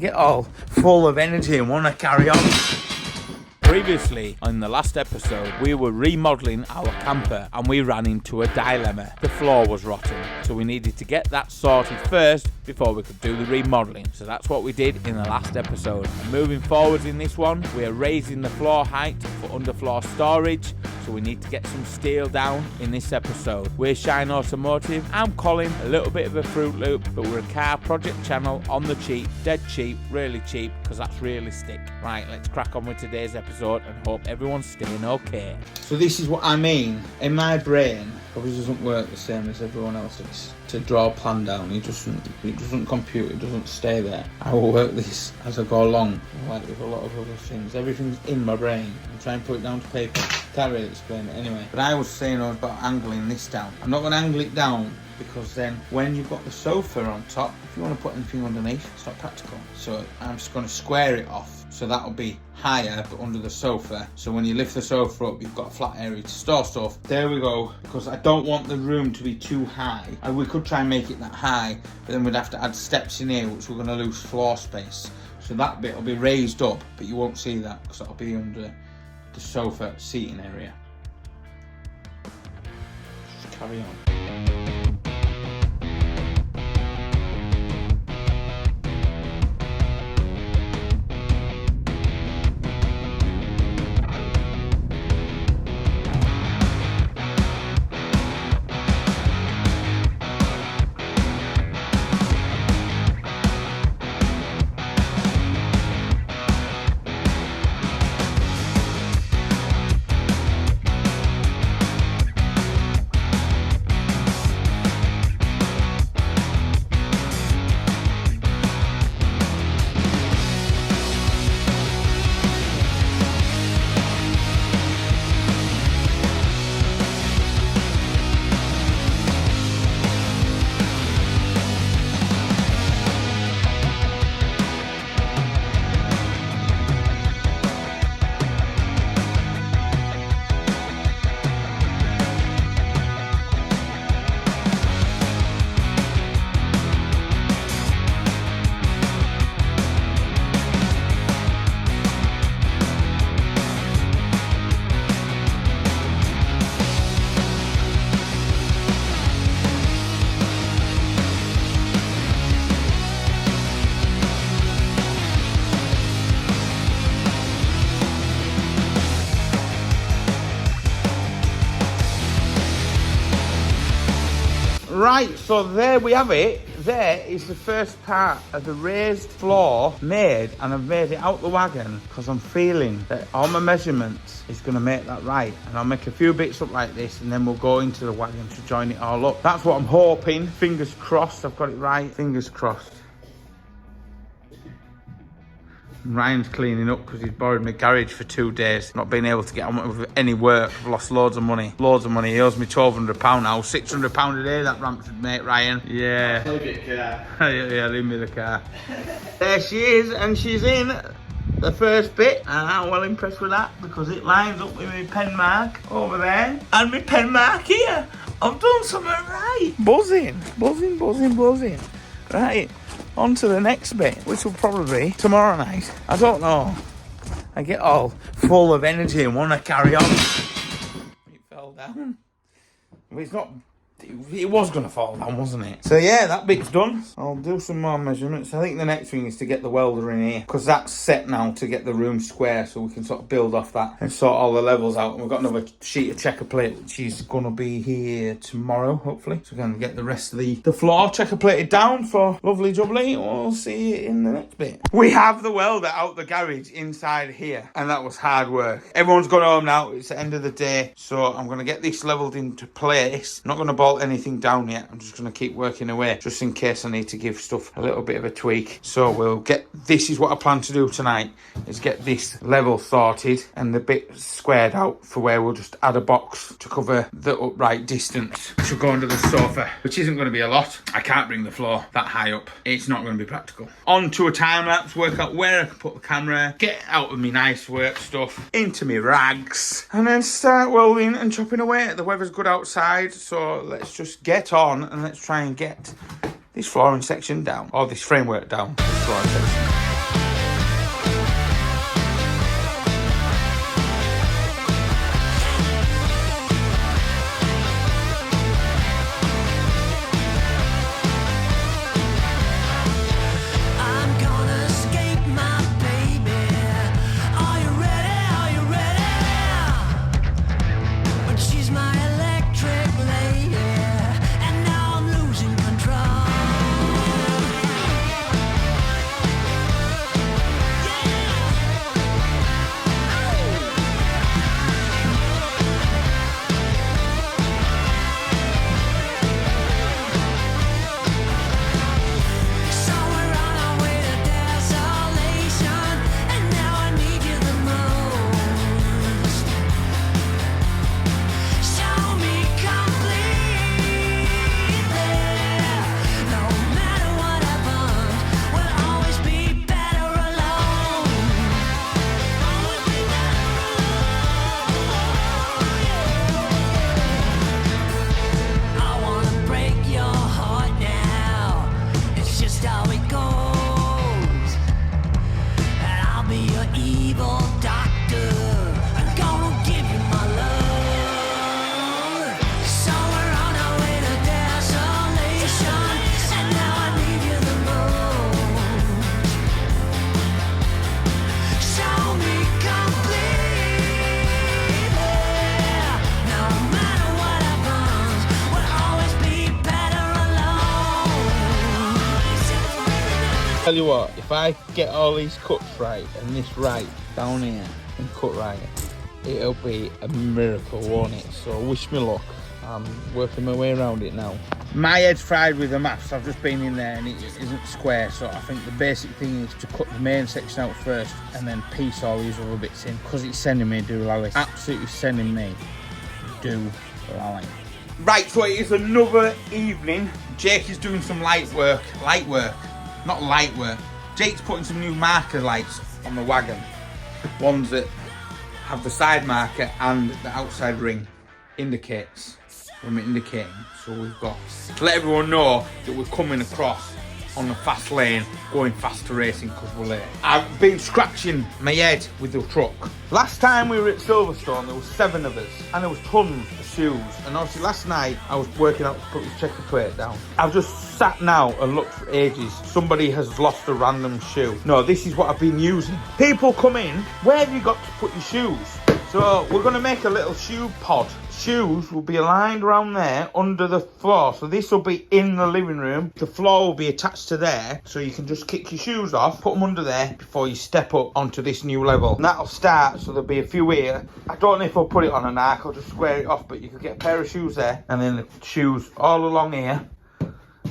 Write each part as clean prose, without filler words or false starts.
Get all full of energy and want to carry on. Previously, in the last episode, we were remodelling our camper and we ran into a dilemma. The floor was rotten, so we needed to get that sorted first before we could do the remodelling. So that's what we did in the last episode. And moving forwards in this one, we are raising the floor height for underfloor storage, so we need to get some steel down in this episode. We're Shineautomotive. I'm Colin, a little bit of a Fruit Loop, but we're a car project channel on the cheap, dead cheap, really cheap, because that's realistic. Right, let's crack on with today's episode and hope everyone's staying okay. So this is what I mean. In my brain, probably doesn't work the same as everyone else's. To draw a plan down, it doesn't compute, it doesn't stay there. I will work this as I go along, like with a lot of other things. Everything's in my brain. I'm trying to put it down to paper. Can't really explain it anyway. But I was saying about angling this down. I'm not going to angle it down because then when you've got the sofa on top, if you want to put anything underneath, it's not practical. So I'm just going to square it off. So that'll be higher but under the sofa. So when you lift the sofa up, you've got a flat area to store stuff. There we go. Because I don't want the room to be too high. We could try and make it that high, but then we'd have to add steps in here, which we're going to lose floor space. So that bit will be raised up, but you won't see that because that'll be under the sofa seating area. Just carry on. Right, so there we have it. There is the first part of the raised floor made, and I've made it out the wagon because I'm feeling that all my measurements is going to make that right. And I'll make a few bits up like this and then we'll go into the wagon to join it all up. That's what I'm hoping. Fingers crossed I've got it right. Fingers crossed. Ryan's cleaning up because he's borrowed my garage for 2 days. Not being able to get on with any work. I've lost loads of money. Loads of money. He owes me £1,200 now. £600 a day that Rampford mate, Ryan. Yeah. Leave me the car. Yeah, leave me the car. There she is, and she's in the first bit. And I'm well impressed with that because it lines up with my pen mark over there. And my pen mark here. I've done something right. Buzzing. Right. On to the next bit, which will probably be tomorrow night. I don't know. I get all full of energy and want to carry on. It fell down. But it's not... It was going to fall down, wasn't it? So yeah, that bit's done. I'll do some more measurements. I think the next thing is to get the welder in here, because that's set now to get the room square, so we can sort of build off that and sort all the levels out. And we've got another sheet of checker plate, which is going to be here tomorrow, hopefully. So we're going to get the rest of the floor checker plated down for lovely jubbly. We'll see you in the next bit. We have the welder out the garage inside here, and that was hard work. Everyone's gone home now. It's the end of the day, so I'm going to get this leveled into place. I'm not going to bolt anything down yet. I'm just going to keep working away just in case I need to give stuff a little bit of a tweak. So we'll get, this is what I plan to do tonight, is get this level sorted and the bit squared out for where we'll just add a box to cover the upright distance, which will go under the sofa, which isn't going to be a lot. I can't bring the floor that high up. It's not going to be practical. On to a time lapse, work out where I can put the camera, get out of my nice work stuff, into my rags, and then start welding and chopping away. The weather's good outside, so let's just get on and let's try and get this flooring section down, or this framework down, this flooring section. Tell you what, if I get all these cuts right and this right down here and cut right, it'll be a miracle, won't it? So wish me luck. I'm working my way around it now. My head's fried with the maths. I've just been in there and it isn't square, so I think the basic thing is to cut the main section out first and then piece all these other bits in, because it's sending me do lally. Absolutely sending me do lally. Right, so it is another evening. Jake is doing some light work. Not light work. Jake's putting some new marker lights on the wagon. Ones that have the side marker and the outside ring indicates when we're indicating. So we've got to let everyone know that we're coming across on the fast lane, going faster racing because we're late. I've been scratching my head with the truck. Last time we were at Silverstone, there was 7 of us and there was tons of shoes. And obviously last night I was working out to put the checker plate down. I've just sat now and looked for ages. Somebody has lost a random shoe. No, this is what I've been using. People come in, where have you got to put your shoes? So we're going to make a little shoe pod. Shoes will be aligned around there under the floor. So this will be in the living room. The floor will be attached to there. So you can just kick your shoes off, put them under there before you step up onto this new level. And that'll start, so there'll be a few here. I don't know if I'll put it on an arc or just square it off, but you could get a pair of shoes there and then the shoes all along here.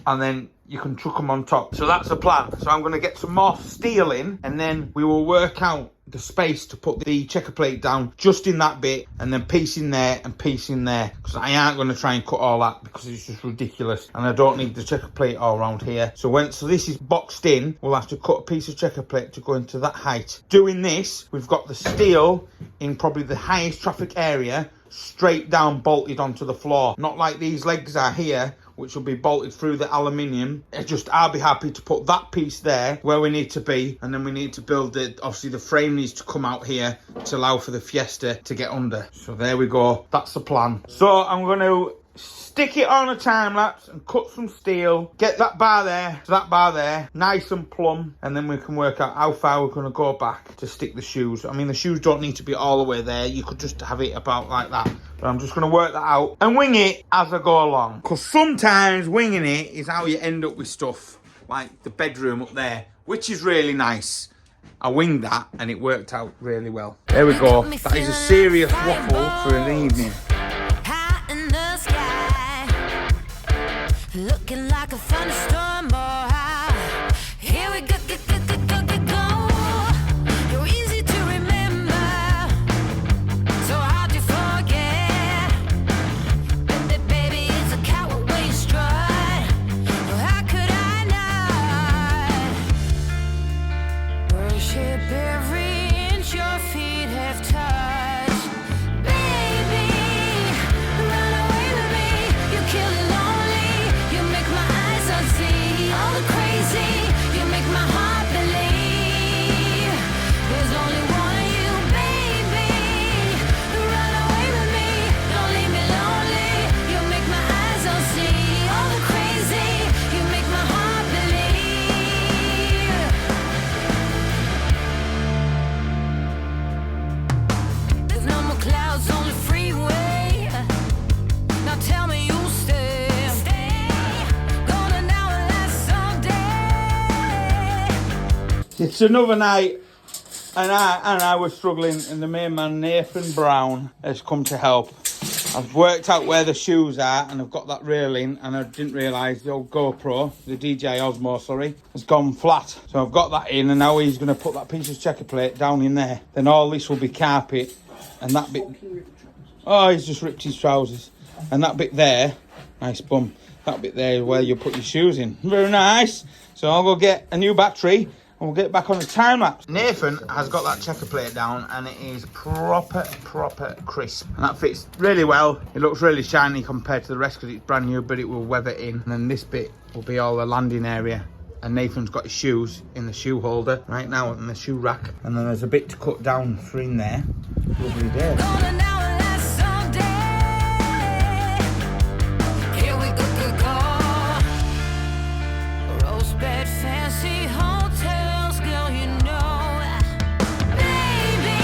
And then you can chuck them on top. So that's the plan. So I'm going to get some more steel in and then we will work out the space to put the checker plate down just in that bit and then piece in there and piece in there, because I aren't going to try and cut all that because it's just ridiculous and I don't need the checker plate all around here. So this is boxed in, we'll have to cut a piece of checker plate to go into that height. Doing this, we've got the steel in probably the highest traffic area straight down bolted onto the floor, not like these legs are here, which will be bolted through the aluminium. I'll be happy to put that piece there where we need to be, and then we need to build obviously the frame needs to come out here to allow for the Fiesta to get under. So there we go, that's the plan. So I'm going to stick it on a time lapse and cut some steel, get that bar there to that bar there, nice and plumb, and then we can work out how far we're going to go back to stick the shoes. I mean, the shoes don't need to be all the way there, you could just have it about like that. But I'm just going to work that out and wing it as I go along. Because sometimes winging it is how you end up with stuff like the bedroom up there, which is really nice. I winged that and it worked out really well. There we go. That is a serious waffle for an evening. Looking like a thunderstorm, boy. Here we go, go. You're easy to remember, so hard to forget. Baby, it's a coward way you strut. Well, how could I not worship every inch your feet have touched? Baby, run away with me. You kill it lonely. You make my eyes unsee. All the crazy. You make my heart believe there's only one of you, baby. Run away with me. Don't leave me lonely. You make my eyes unsee. All the crazy. You make my heart believe. There's no more clouds on the freeway. Now tell me you'll stay. Golden hour lasts all day. It's another night and I was struggling, and the main man Nathan Brown has come to help. I've worked out where the shoes are and I've got that railing, and I didn't realise the old GoPro, the DJI Osmo, sorry, has gone flat. So I've got that in and now he's going to put that piece of checker plate down in there. Then all this will be carpet and that bit... Oh, he's just ripped his trousers. And that bit there, nice bum, that bit there is where you put your shoes in. Very nice. So I'll go get a new battery and we'll get back on the time lapse. Nathan has got that checker plate down and it is proper crisp. And that fits really well. It looks really shiny compared to the rest because it's brand new, but it will weather in. And then this bit will be all the landing area. And Nathan's got his shoes in the shoe holder right now in the shoe rack. And then there's a bit to cut down for in there. Lovely day. Golden hour lasts all day. Here we go. Rose bed, fancy hotels, girl, you know. Baby,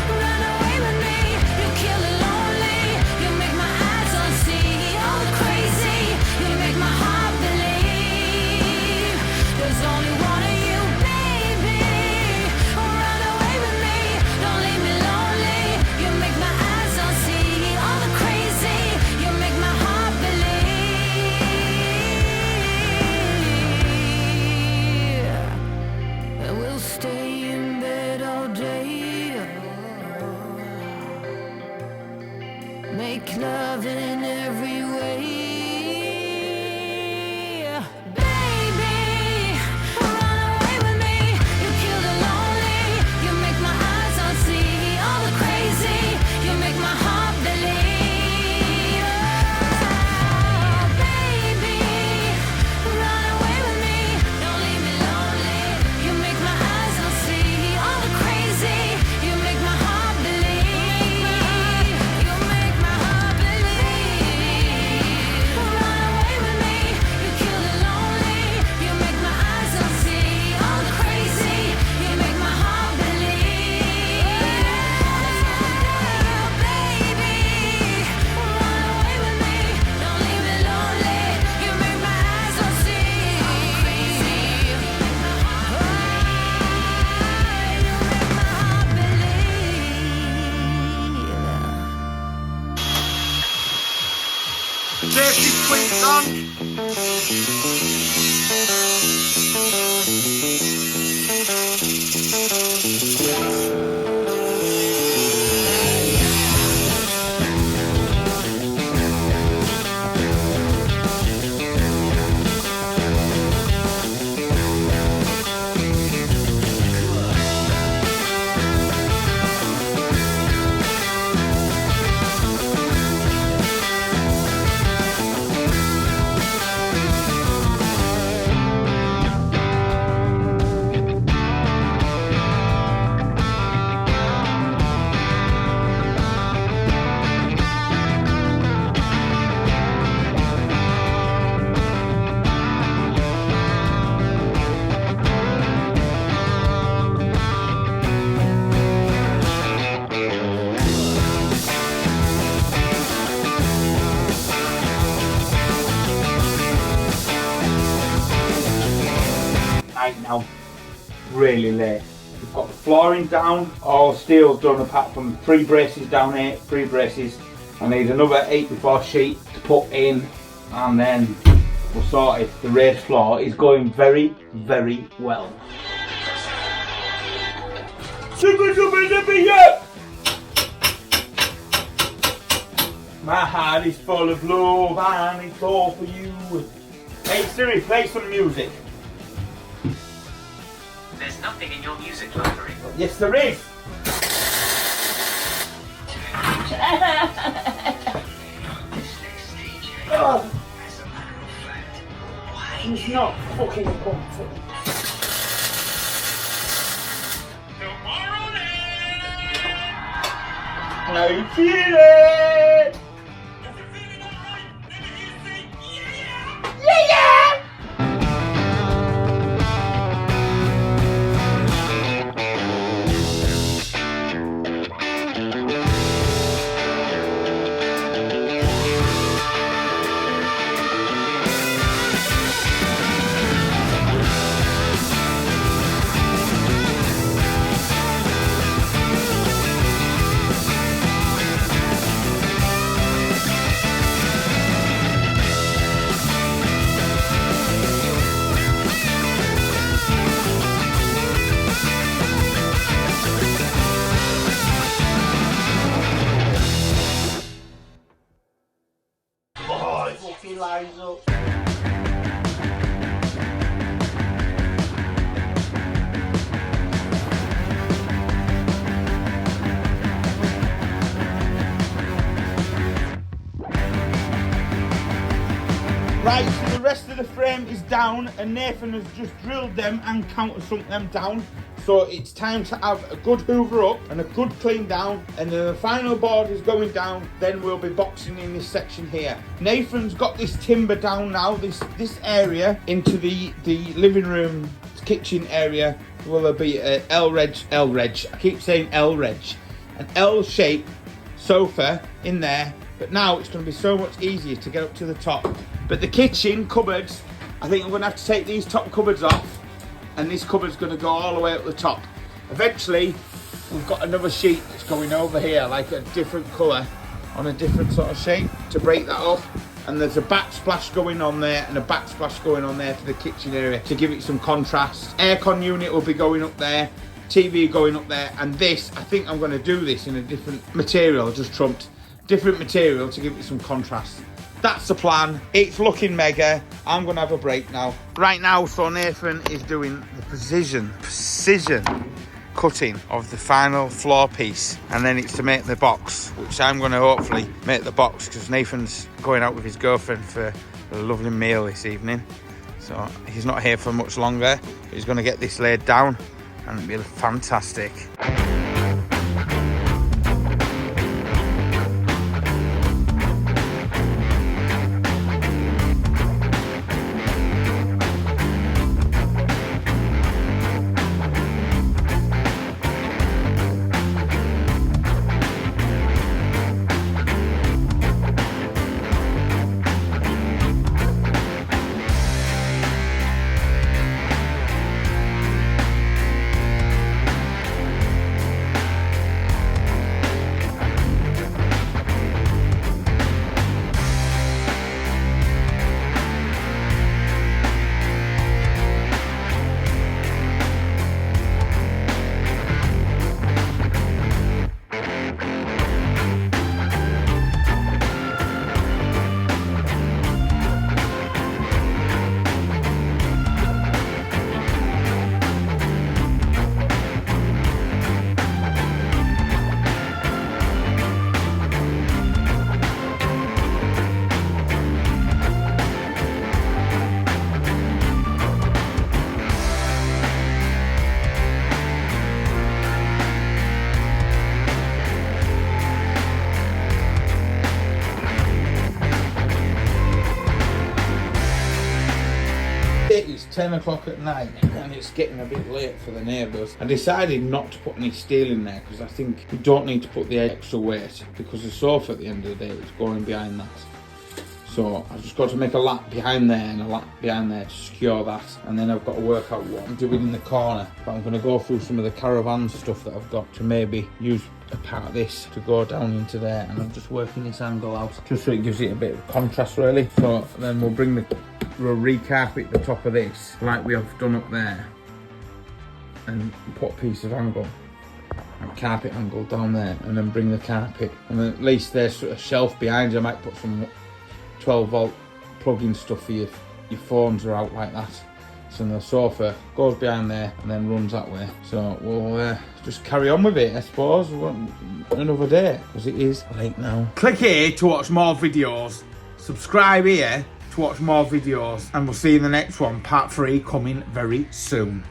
run away with me. You kill it lonely. You make my eyes unsee. All the crazy. You make my heart believe there's only one. make love in every way. Baby, run away with me. You kill the lonely. You make my eyes not see all the crazy. You make my heart believe. Oh, baby, run away with me. Don't leave me lonely. You make my eyes not see all the crazy. You make my heart believe. You make my heart believe. Run away with me. You kill the lonely. You make my eyes not see all the crazy. You make my heart believe. Baby, run away with me. Don't leave me lonely. You make my eyes not see all the crazy. You make my heart believe. Safety swings on. Night now, really late. We've got the flooring down, all steel's done apart from 3 braces down here, 3 braces. I need another 8x4 sheet to put in and then we're sorted. The raised floor is going very, very well. My heart is full of love and it's all for you. Hey Siri, play some music. There's nothing in your music library. Yes, there is. Oh. He's not fucking comfy. How you feeling? Lines up. Right, so the rest of the frame is down and Nathan has just drilled them and countersunk them down. So it's time to have a good hoover up and a good clean down, and then the final board is going down, then we'll be boxing in this section here. Nathan's got this timber down now, this area into the living room kitchen area. Will there be a L-reg, I keep saying L-reg, an L-shaped sofa in there, but now it's going to be so much easier to get up to the top. But the kitchen cupboards, I think I'm going to have to take these top cupboards off, and this cupboard's going to go all the way up the top. Eventually, we've got another sheet that's going over here, like a different colour, on a different sort of shape, to break that up. And there's a backsplash going on there, and a backsplash going on there for the kitchen area, to give it some contrast. Aircon unit will be going up there, TV going up there, and this, I think I'm going to do this in a different material, just trumped. different material to give it some contrast. That's the plan. It's looking mega. I'm going to have a break now. Right now, so Nathan is doing the precision cutting of the final floor piece, and then it's to make the box, which I'm going to hopefully make the box because Nathan's going out with his girlfriend for a lovely meal this evening. So he's not here for much longer. He's going to get this laid down and it'll be fantastic. It's 10 o'clock at night and it's getting a bit late for the neighbours. I decided not to put any steel in there because I think you don't need to put the extra weight because the sofa at the end of the day is going behind that. So I've just got to make a lap behind there and a lap behind there to secure that, and then I've got to work out what I'm doing in the corner. But I'm going to go through some of the caravan stuff that I've got to maybe use a part of this to go down into there, and I'm just working this angle out just so it gives it a bit of contrast really. So then we'll recarpet the top of this like we have done up there and put a piece of angle, a carpet angle down there, and then bring the carpet, and then at least there's a shelf behind you. I might put some 12-volt plug-in stuff for your phones are out like that. So the sofa goes behind there and then runs that way. So we'll just carry on with it, I suppose, another day, because it is late now. Click here to watch more videos. Subscribe here to watch more videos. And we'll see you in the next one, part 3, coming very soon.